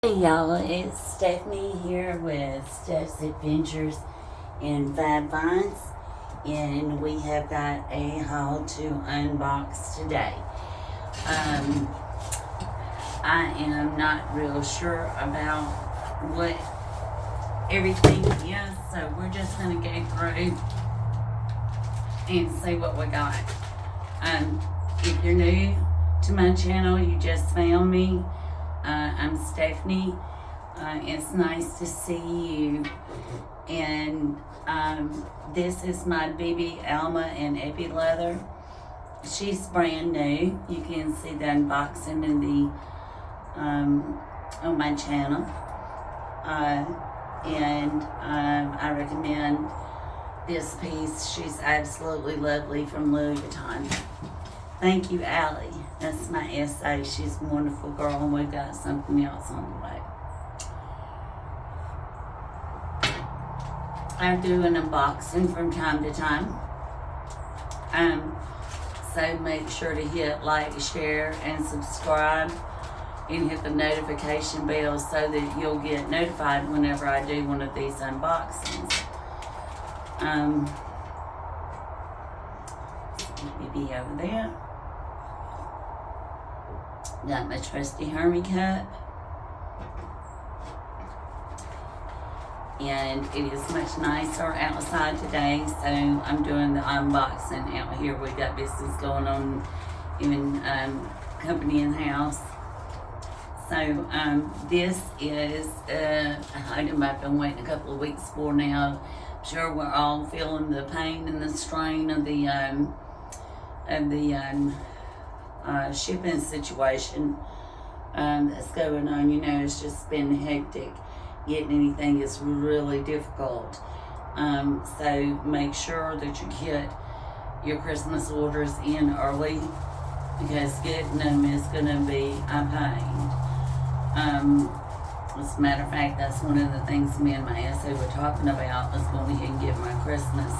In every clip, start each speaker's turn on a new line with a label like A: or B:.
A: Hey y'all, it's Stephanie here with Steph's Adventures in Five Vines, and we have got a haul to unbox today. I am not real sure about what everything is, so we're just going to go through and see what we got. If you're new to my channel, you just found me. I'm Stephanie. It's nice to see you. And this is my BB Alma and Epi leather. She's brand new. You can see the unboxing in the on my channel. And I recommend this piece. She's absolutely lovely from Louis Vuitton. Thank you, Allie. That's my SA. She's a wonderful girl, and we've got something else on the way. I do an unboxing from time to time. So make sure to hit like, share, and subscribe, and hit the notification bell so that you'll get notified whenever I do one of these unboxings. Maybe over there. Got my trusty Hermie cup. And it is much nicer outside today, so I'm doing the unboxing out here. We got business going on, even company in the house. So this is an item I've been waiting a couple of weeks for now. I'm sure we're all feeling the pain and the strain of the shipping situation that's going on. You know, it's just been hectic. Getting anything is really difficult. So make sure that you get your Christmas orders in early, because getting them is going to be a pain. As a matter of fact, that's one of the things me and my essay were talking about, was going ahead and get my Christmas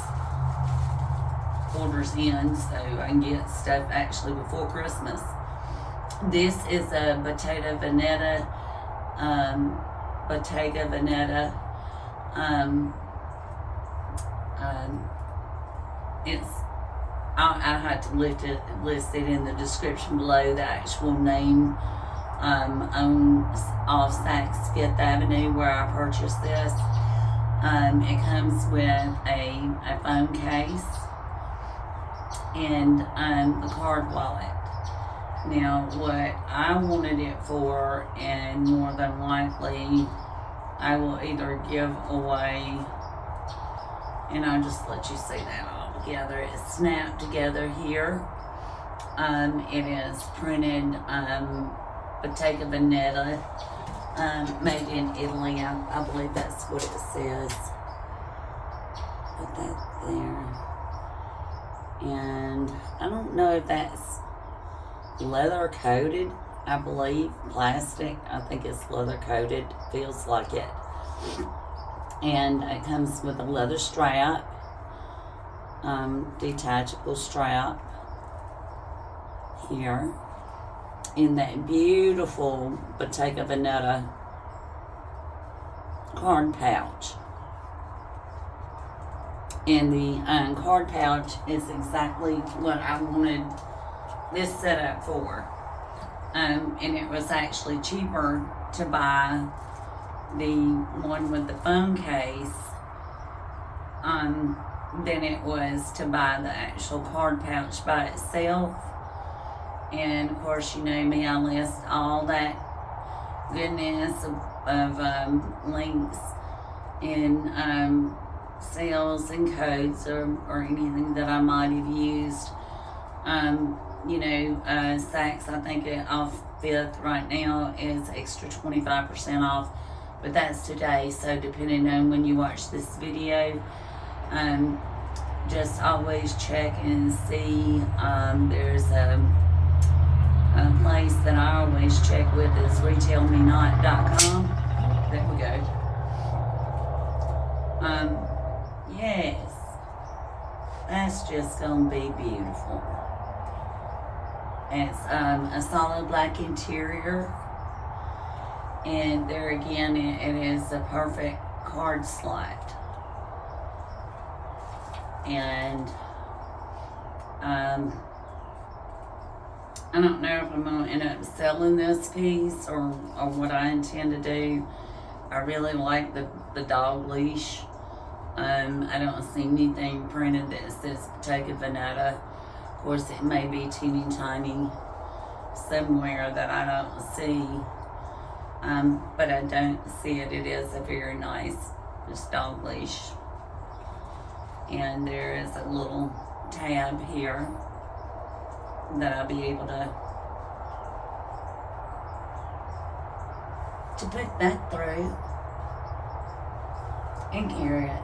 A: orders in so I can get stuff actually before Christmas. This is a Bottega Veneta. It's I had to list it in the description below, the actual name off Saks Fifth Avenue where I purchased this. It comes with a phone case and the card wallet. Now, what I wanted it for, and more than likely I will either give away, and I'll just let you see that all together. It's snapped together here. It is printed Bottega Veneta, made in Italy. I believe that's what it says. Put that there. And I don't know if that's leather coated. I believe plastic. I think it's leather coated. Feels like it. And it comes with a leather strap, detachable strap here, in that beautiful Bottega Veneta card pouch. And the card pouch is exactly what I wanted this setup for. And it was actually cheaper to buy the one with the phone case than it was to buy the actual card pouch by itself. And of course, you know me, I list all that goodness of links and sales and codes or anything that I might have used. You know, Saks, I think off Fifth right now is extra 25% off, but that's today, so depending on when you watch this video, just always check and see. There's a place that I always check with, is retailmenot.com. There we go. Yes, that's just gonna be beautiful. It's a solid black interior. And there again, it is a perfect card slot. And I don't know if I'm going to end up selling this piece or what I intend to do. I really like the dog leash. I don't see anything printed that says Bottega Veneta. Of course, it may be teeny tiny somewhere that I don't see. But I don't see it. It is a very nice dog leash. And there is a little tab here that I'll be able to put that through and carry it.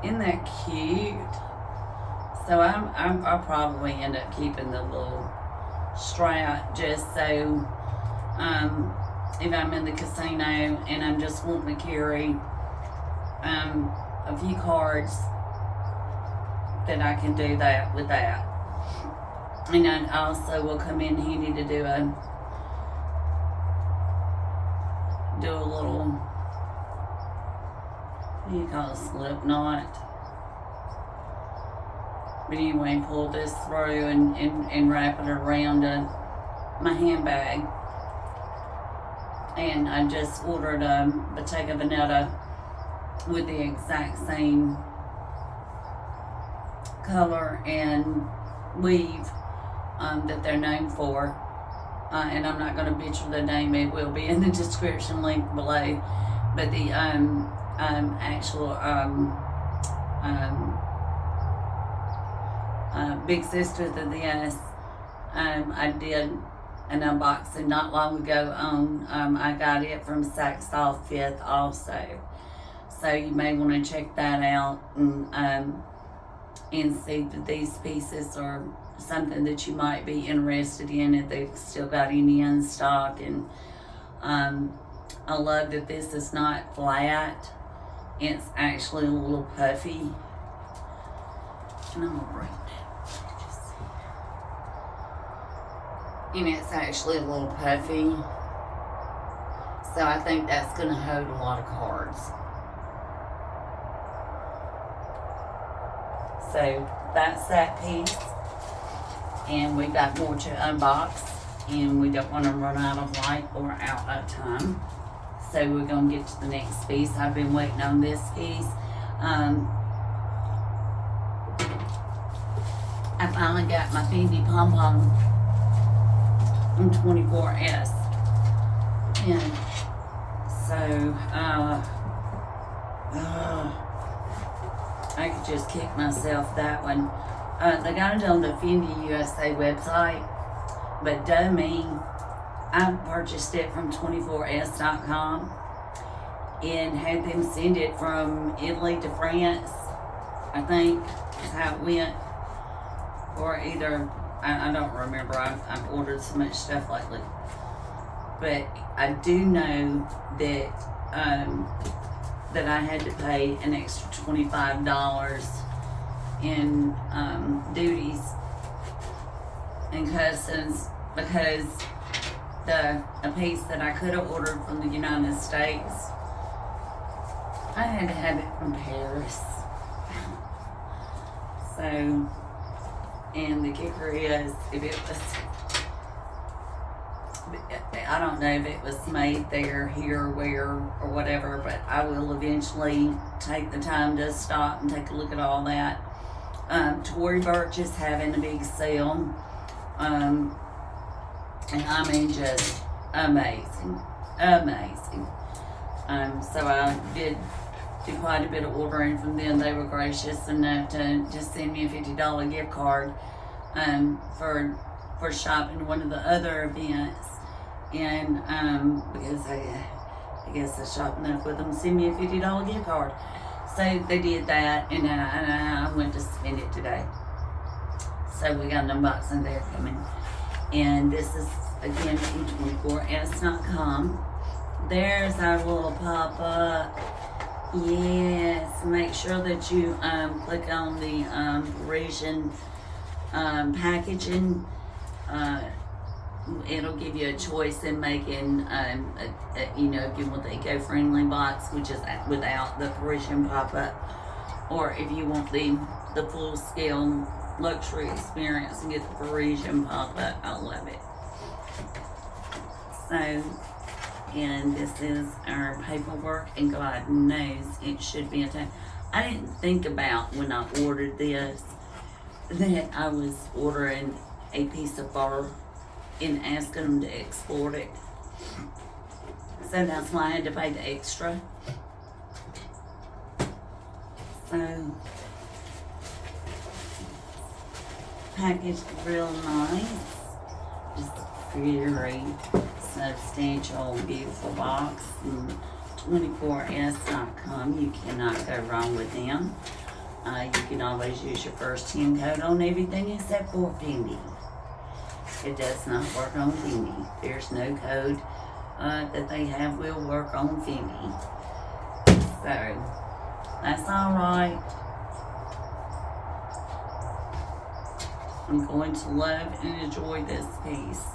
A: Isn't that cute? So I'll probably end up keeping the little strap just so if I'm in the casino and I'm just wanting to carry a few cards, that I can do that with that. And I also will come in handy to do a little, what do you call it, slip knot. But anyway, pull this through and wrap it around my handbag. And I just ordered a Bottega Veneta with the exact same color and weave that they're known for. And I'm not going to butcher the name. It will be in the description link below. But the actual big sister to this, I did an unboxing not long ago on. I got it from Saks Off 5th also. So you may want to check that out and see that these pieces are something that you might be interested in if they've still got any in stock. And I love that this is not flat. It's actually a little puffy. And I'm gonna bring that. Just see. And it's actually a little puffy. So I think that's gonna hold a lot of cards. So that's that piece. And we got more to unbox, and we don't want to run out of light or out of time. So we're going to get to the next piece. I've been waiting on this piece. I finally got my Fendi pom-pom in 24S. And so, I could just kick myself that one. They got it on the Fendi USA website, but dummy, I purchased it from 24s.com and had them send it from Italy to France, I think is how it went. Or either, I don't remember, I've ordered so much stuff lately. But I do know that that I had to pay an extra $25 in duties and customs because a piece that I could have ordered from the United States, I had to have it from Paris. So, and the kicker is, if it was, I don't know if it was made there, here, where, or whatever, but I will eventually take the time to stop and take a look at all that. Tory Burch is having a big sale, and I mean just amazing. So I did do quite a bit of ordering from them. They were gracious enough to just send me a $50 gift card for shopping one of the other events, and because I guess I shopped enough with them to send me a $50 gift card. So they did that, and I went to spend it today. So we got an unboxing there coming. And this is, again, from 24s.com. There's our little pop-up. Yes, make sure that you click on the Parisian packaging. it'll give you a choice in making, you know, if you want the eco-friendly box, which is without the Parisian pop-up, or if you want the full-scale luxury experience and get the Parisian pop-up. I love it. So, and this is our paperwork, and God knows it should be a time. I didn't think about when I ordered this that I was ordering a piece of fur and asking them to export it. So that's why I had to pay the extra. So, packaged real nice. Just very substantial, beautiful box. And 24s.com, you cannot go wrong with them. You can always use your first 10 code on everything except for Fendi. It does not work on Fendi. There's no code that they have will work on Fendi. So, that's alright. I'm going to love and enjoy this piece.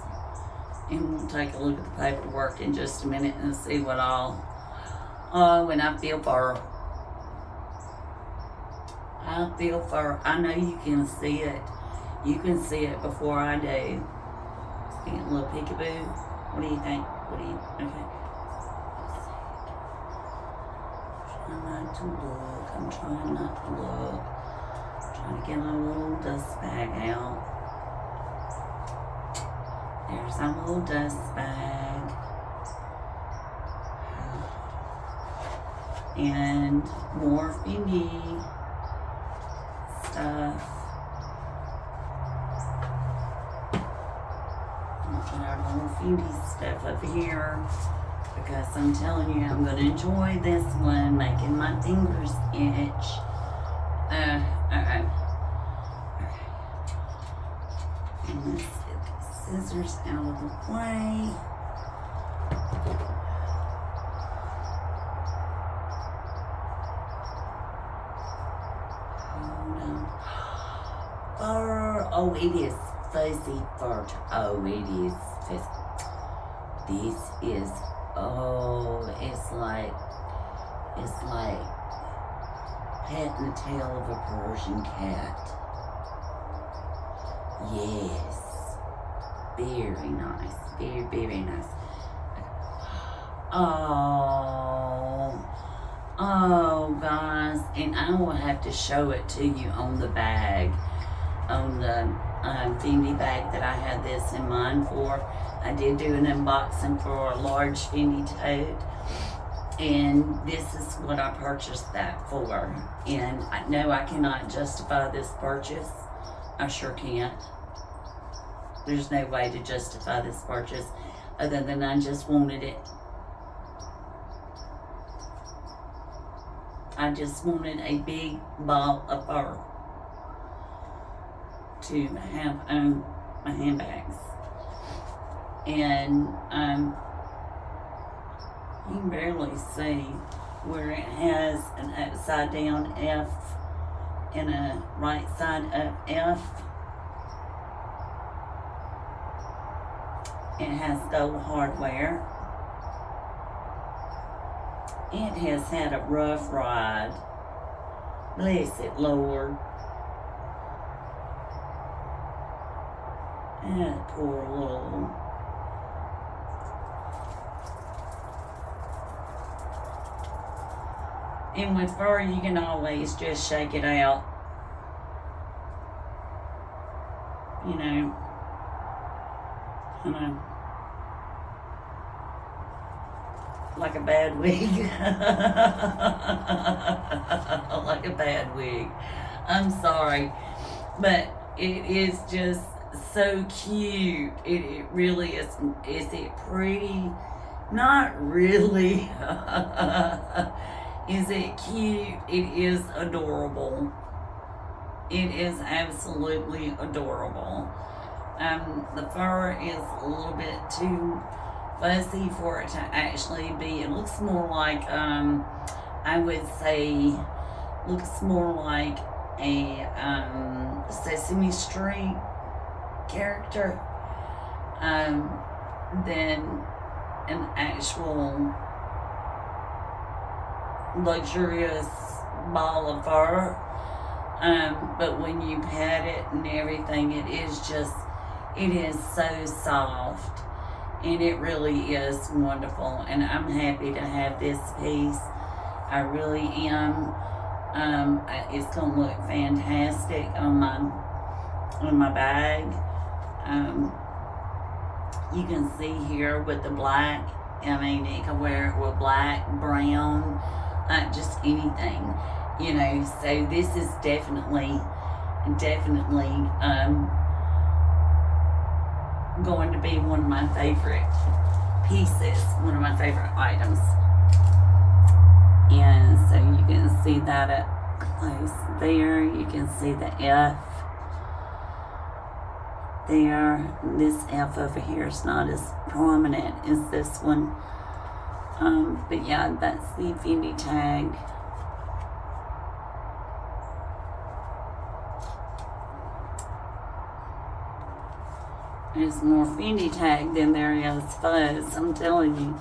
A: And we'll take a look at the paperwork in just a minute and see what all, when I feel fur. I feel fur. I know you can see it. You can see it before I do. It's getting a little peekaboo. What do you think? What do you, okay. I'm trying not to look. I'm trying not to look. I'm trying to get my little dust bag out. There's our little dust bag. And more Fendi stuff. I'll put our little Fendi stuff up here because I'm telling you I'm going to enjoy this one, making my fingers itch. Okay. And let's get the scissors out of the way. Fur. Oh, it is fuzzy fur. Oh, it is fuzzy. This is, oh, it's like patting the tail of a Persian cat. Yes. Very nice. Very, very nice. Oh, guys. And I will have to show it to you on the bag. On the Fendi bag that I had this in mind for. I did do an unboxing for a large Fendi tote, and this is what I purchased that for. And I know I cannot justify this purchase. I sure can't. There's no way to justify this purchase other than I just wanted it. I just wanted a big ball of fur to have on my handbags. And you can barely see where it has an upside down F and a right side up F. It has gold hardware. It has had a rough ride. Bless it, Lord. That poor little. And with fur, you can always just shake it out. You know. Like a bad wig. Like a bad wig. I'm sorry. But it is just so cute. It really is. Is it pretty? Not really. Is it cute? It is adorable. It is absolutely adorable. The fur is a little bit too fuzzy for it to actually be. It looks more like, I would say, looks more like a Sesame Street character. than an actual luxurious ball of fur. But when you pat it and everything, it is so soft, and it really is wonderful. And I'm happy to have this piece. I really am. It's gonna look fantastic on my bag. You can see here with the black. I mean, you can wear it with black, brown, just anything, you know. So this is definitely going to be one of my favorite pieces, one of my favorite items. And so you can see that up close there. You can see the F there. This F over here is not as prominent as this one. But yeah, that's the Fendi tag. There's more Fendi tag than there is fuzz, I'm telling you.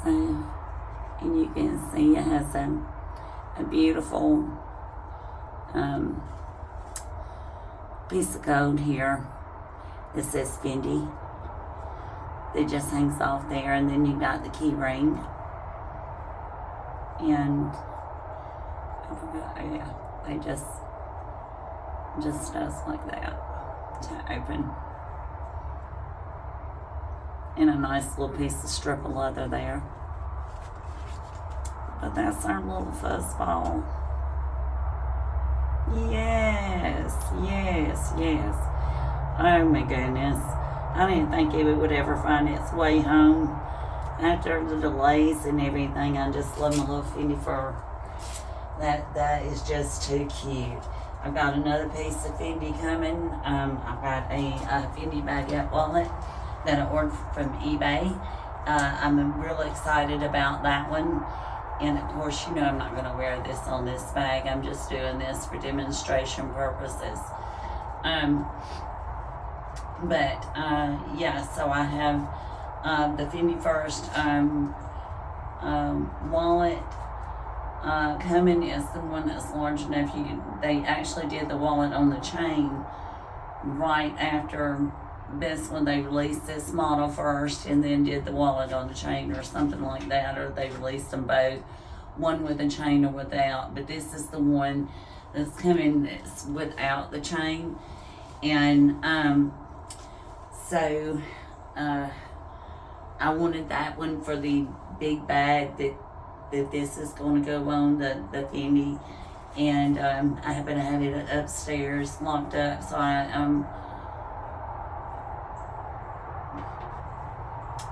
A: So, and you can see it has a beautiful piece of gold here. It says Fendi. It just hangs off there, and then you got the key ring. And I forgot, yeah, it just does like that to open. And a nice little piece of strip of leather there. But that's our little fuzz ball. Yes, yes, yes. Oh my goodness. I didn't think it would ever find its way home after the delays and everything. I just love my little Fendi fur. That is just too cute. I've got another piece of Fendi coming. I've got a Fendi baguette wallet that I ordered from eBay. I'm really excited about that one. And of course, you know, I'm not going to wear this on this bag. I'm just doing this for demonstration purposes. Yeah, so I have the Fendi First wallet coming. Is the one that's large enough. They actually did the wallet on the chain right after this when they released this model first, and then did the wallet on the chain or something like that, or they released them both, one with a chain or without. But this is the one that's coming that's without the chain. And so I wanted that one for the big bag that this is going to go on, the Fendi. And I happen to have it upstairs locked up, so I'm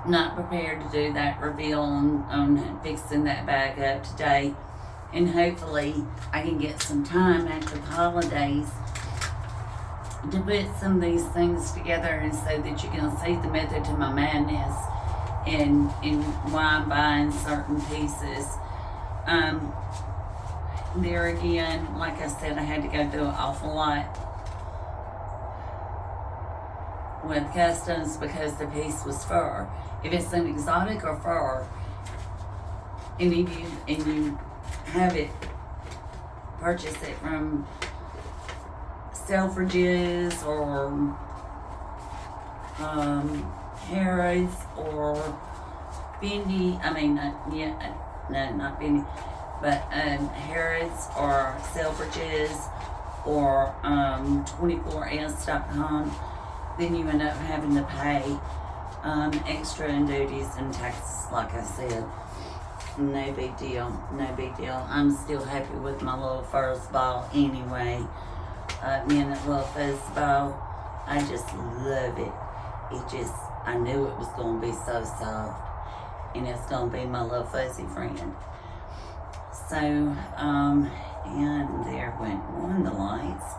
A: not prepared to do that reveal on fixing that bag up today. And hopefully I can get some time after the holidays to put some of these things together, and so that you can see the method to my madness and why I'm buying certain pieces. There again, like I said, I had to go through an awful lot with customs because the piece was fur. If it's an exotic or fur, and you have it, purchase it from Selfridges or Harrods or Fendi. Not Fendi, but Harrods or Selfridges or 24s.com. Then you end up having to pay extra in duties and taxes, like I said. No big deal, no big deal. I'm still happy with my little fuzz ball anyway. Me and that little fuzz ball, I just love it. I knew it was going to be so soft, and it's going to be my little fuzzy friend. So, and there went one of the lights.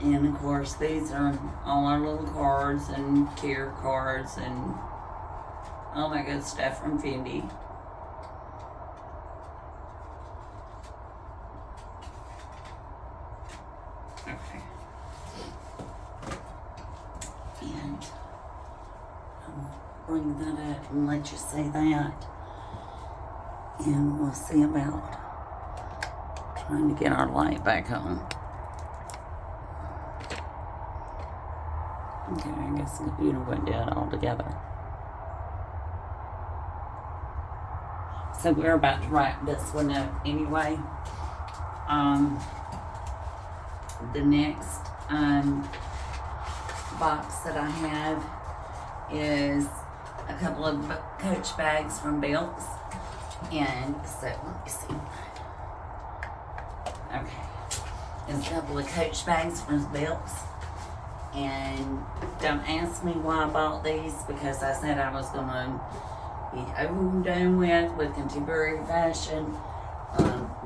A: And of course, these are all our little cards and care cards and all that good stuff from Fendi. Okay. And I'll bring that up and let you see that. And we'll see about trying to get our light back on. Okay, I guess the computer went dead altogether. So we're about to wrap this one up anyway. The next box that I have is a couple of Coach bags from Belts. And so, let me see. Okay. There's a couple of Coach bags from Belts. And don't ask me why I bought these, because I said I was going to be over and done with contemporary fashion.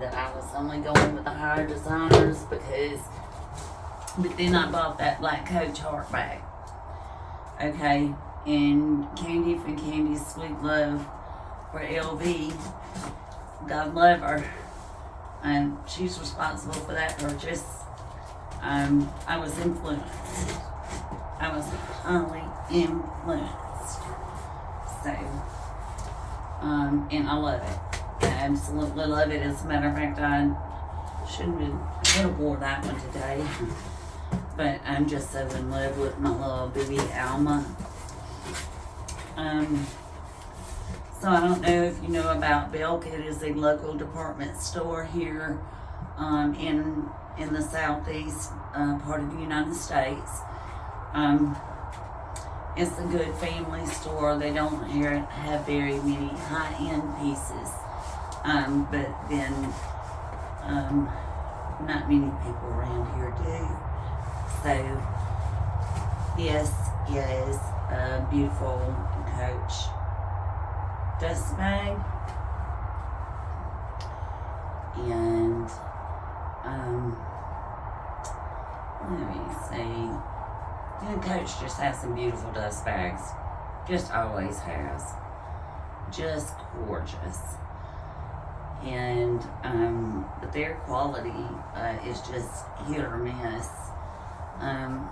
A: That I was only going with the higher designers but then I bought that black Coach heart bag. Okay, and Candy from Candy's Sweet Love for LV. God love her. She's responsible for that purchase. I was influenced. I was highly influenced. So, and I love it. I absolutely love it. As a matter of fact, I should have wore that one today. But I'm just so in love with my little baby Alma. So I don't know if you know about Belk. It is a local department store here in the southeast part of the United States. It's a good family store. They don't have very many high-end pieces, but then not many people around here do. So this is a beautiful Coach dust bag, and let me see. Coach just has some beautiful dust bags. Just always has. Just gorgeous. And but their quality is just hit or miss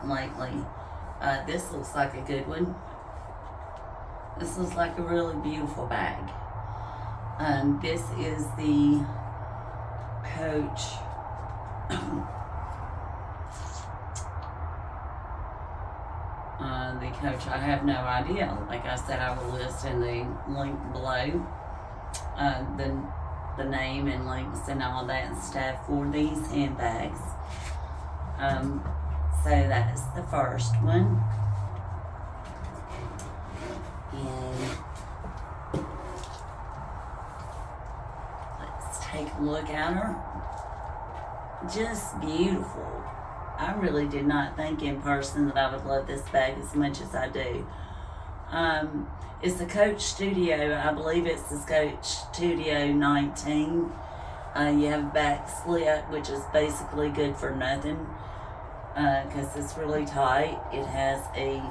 A: lately. This looks like a good one. This looks like a really beautiful bag. This is the Coach the Coach, I have no idea. Like I said, I will list in the link below the name and links and all that stuff for these handbags. So that's the first one. And let's take a look at her. Just beautiful. I really did not think in person that I would love this bag as much as I do. It's the Coach Studio. I believe it's the Coach Studio 19. You have back slit, which is basically good for nothing because it's really tight. It has a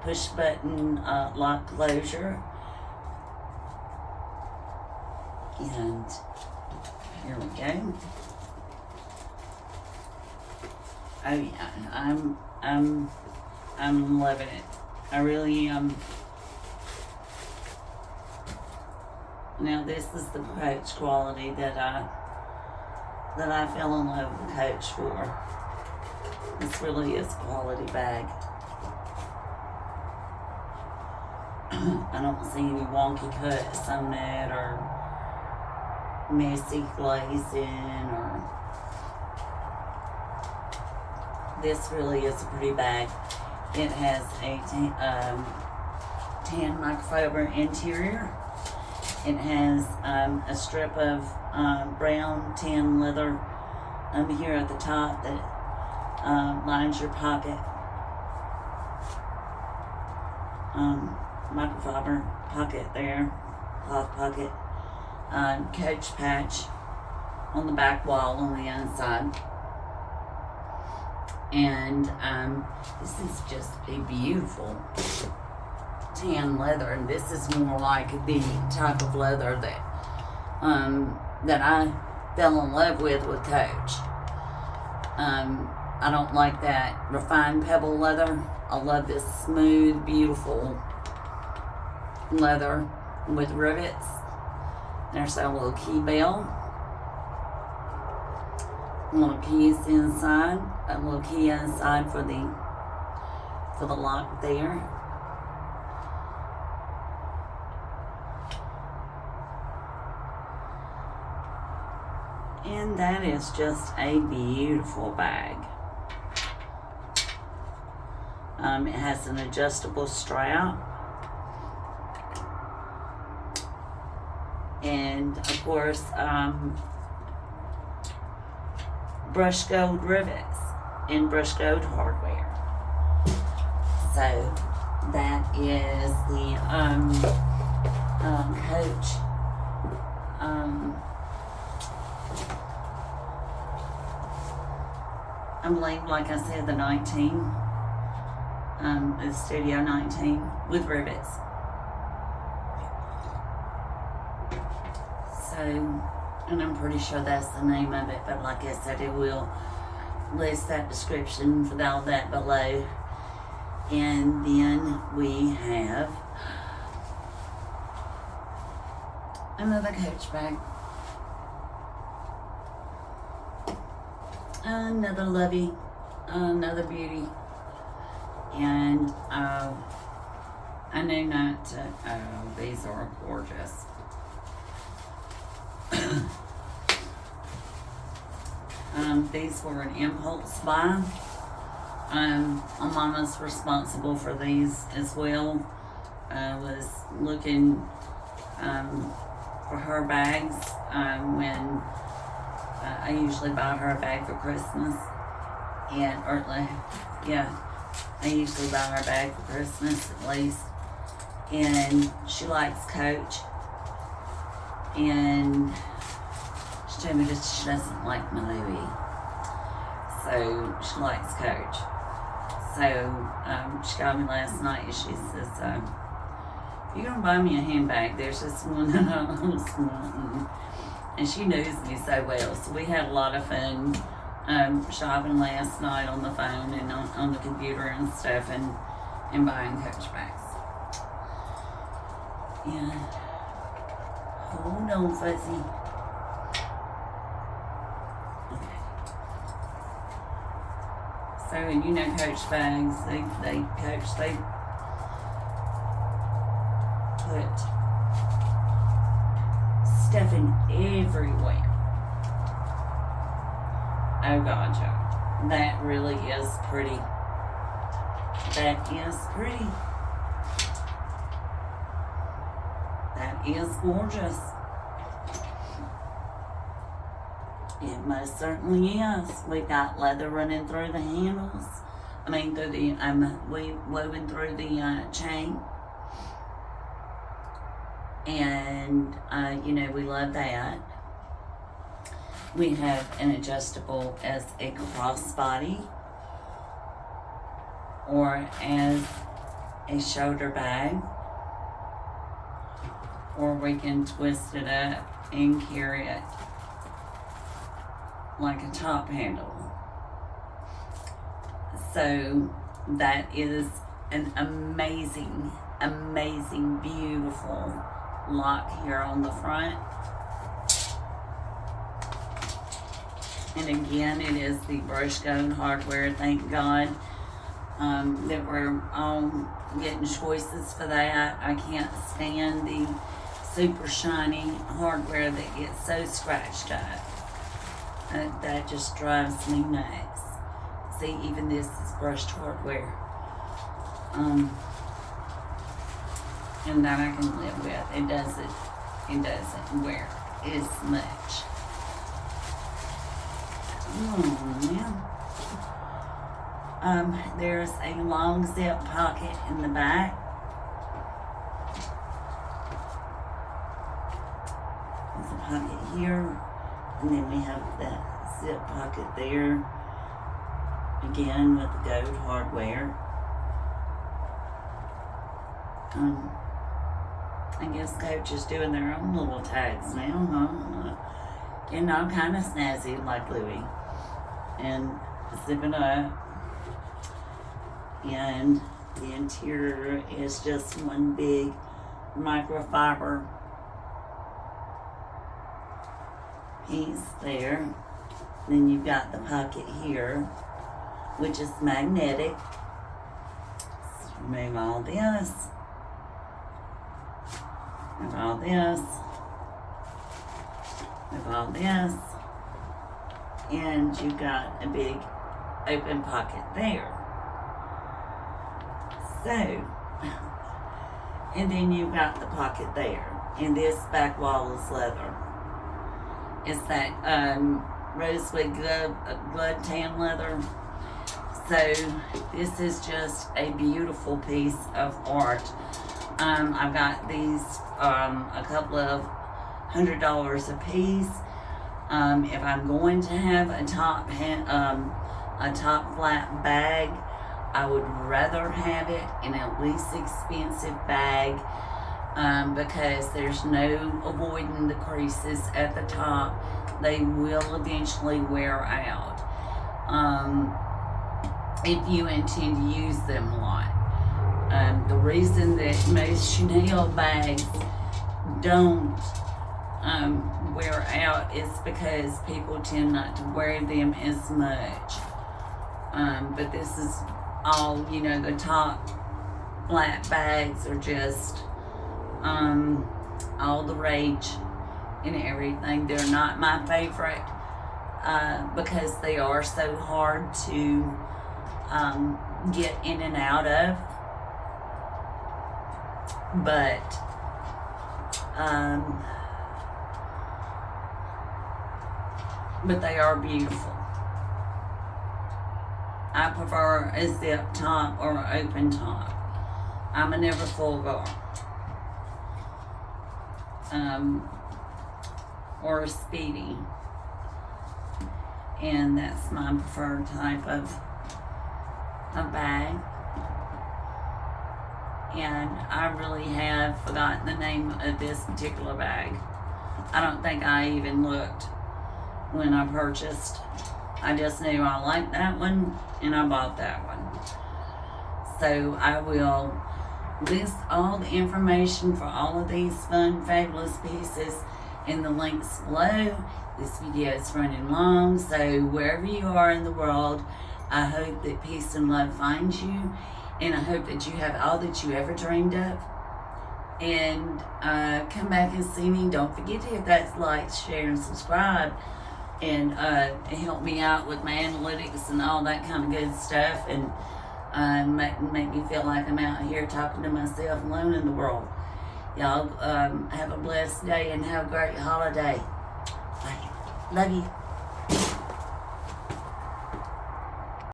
A: push button lock closure. And here we go. Oh yeah, I'm loving it. I really am. Now this is the Coach quality that I fell in love with Coach for. This really is a quality bag. I don't see any wonky cuts on it or messy glazing or. This really is a pretty bag. It has a tan microfiber interior. It has a strip of brown tan leather here at the top that lines your pocket. Microfiber pocket there, cloth pocket. Coach patch on the back wall on the inside. And this is just a beautiful tan leather, and this is more like the type of leather that I fell in love with Coach. I don't like that refined pebble leather. I love this smooth, beautiful leather with rivets. There's our little key bell. Little keys inside. A little key inside for the lock there. And that is just a beautiful bag. It has an adjustable strap. And of course, brushed gold rivets and brushed gold hardware. So that is the Coach I believe, like I said, the 19, the Studio 19 with rivets. So, and I'm pretty sure that's the name of it, but like I said, it will list that description for all that below. And then we have another Coach bag. Another lovey, another beauty. And I knew not to, these are gorgeous. These were an impulse buy. My mama's responsible for these as well. I was looking for her bags when I usually buy her a bag for Christmas. I usually buy her a bag for Christmas at least. And she likes Coach. And she told me that she doesn't like my Louis. So she likes Coach. So she called me last night and she says, if you're going to buy me a handbag, there's this one that I almost want. And she knows me so well. So we had a lot of fun shopping last night on the phone and on the computer and stuff and buying Coach bags. Yeah. Hold on, Fuzzy. Okay. So, and you know Coach bags, they put stuff in everywhere. Oh God, y'all. That really is pretty. That is pretty. That is gorgeous. It most certainly is. We've got leather running through the handles. I mean, through the woven through the chain. And we love that. We have an adjustable as a crossbody or as a shoulder bag, or we can twist it up and carry it like a top handle. So that is an amazing, amazing, beautiful lock here on the front. And again, it is the brushed gold hardware, thank God, that we're all getting choices for that. I can't stand the super shiny hardware that gets so scratched up. That just drives me nuts. See, even this is brushed hardware. And that I can live with. It doesn't wear as much. There's a long zip pocket in the back. There's a pocket here, and then we have that zip pocket there. again with the gold hardware. I guess Coach is doing their own little tags now, huh? Getting all kind of snazzy like Louis. And zipping up. And the interior is just one big microfiber piece there. Then you've got the pocket here, which is magnetic. Let's remove all this. Move all this. Move all this. And you've got a big open pocket there. So, and then you've got the pocket there. And this back wall is leather. It's that rosewood blood tan leather. So this is just a beautiful piece of art. I've got these a couple of $100 a piece. If I'm going to have a top flat bag, I would rather have it in a least expensive bag, because there's no avoiding the creases at the top. They will eventually wear out if you intend to use them a lot. The reason that most Chanel bags don't wear out is because people tend not to wear them as much. But this is all, the top flat bags are just all the rage and everything. They're not my favorite because they are so hard to get in and out of. But they are beautiful. I prefer a zip top or an open top. I'm a never full girl. Or a speedy. And that's my preferred type of bag. And I really have forgotten the name of this particular bag. I don't think I even looked when I purchased. I just knew I liked that one and I bought that one. So I will list all the information for all of these fun, fabulous pieces in the links below. This video is running long, so wherever you are in the world, I hope that peace and love finds you, and I hope that you have all that you ever dreamed of. And come back and see me. Don't forget to hit that like, share, and subscribe, and help me out with my analytics and all that kind of good stuff, and make me feel like I'm out here talking to myself alone in the world. Y'all have a blessed day and have a great holiday. Bye. Love you.